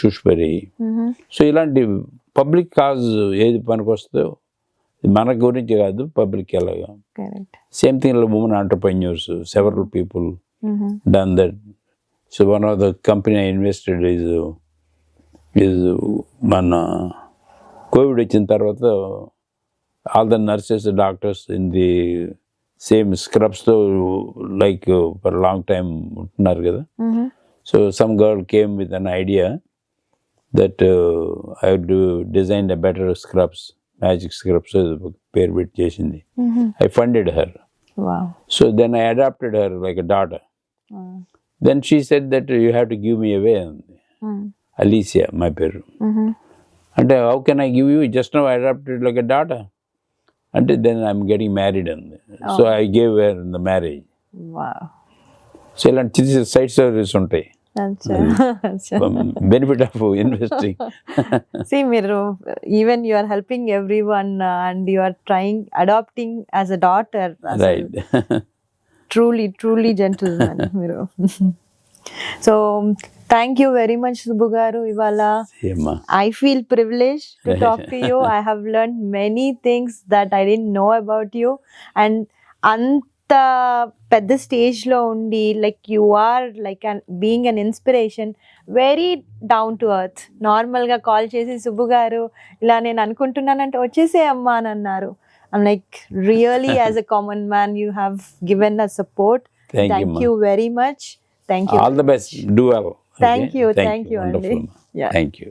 షుష్పరి. సో ఇలాంటి పబ్లిక్ కాజ్ ఏది పనికి వస్తుందో, మన గురించి కాదు, పబ్లిక్ ఎలాగా. Same thing women entrepreneurs, several people done that. So one of the company I invested is మన కోవిడ్ వచ్చిన తర్వాత all the nurses, doctors in the same స్క్రబ్స్తో లైక్ ఫర్ లాంగ్ టైమ్ ఉంటున్నారు కదా. So some girl came with an idea that I would design a better scrubs, magic scrubs, pair bit chesindi. I funded her. Wow. So then I adopted her like a daughter. Then she said that you have to give me away. Alicia, my peru. And how can I give you? Just now I adopted like a daughter. Until then I'm getting married. So I gave her in the marriage. Wow. So ilanti side service untayi. Benefit of investing. See, Miru, even you are helping everyone and you are trying adopting as a daughter. Right. Truly gentleman, Miru. So, thank you very much, Subu garu. Ivala, ఏమ్మా, I feel privileged to talk to you. I have learned many things that I didn't know about you. And anta pedda stage lo undi, like you are like being an inspiration, very down to earth. Normal ga call chesi Subu garu ila nenu anukuntunnanante vachese amma అని అన్నారు. I'm like, really, as a common man, you have given us support. Thank you very much. Thank you. All the best, do well. Thank you, Andy. Wonderful. Yeah. Thank you.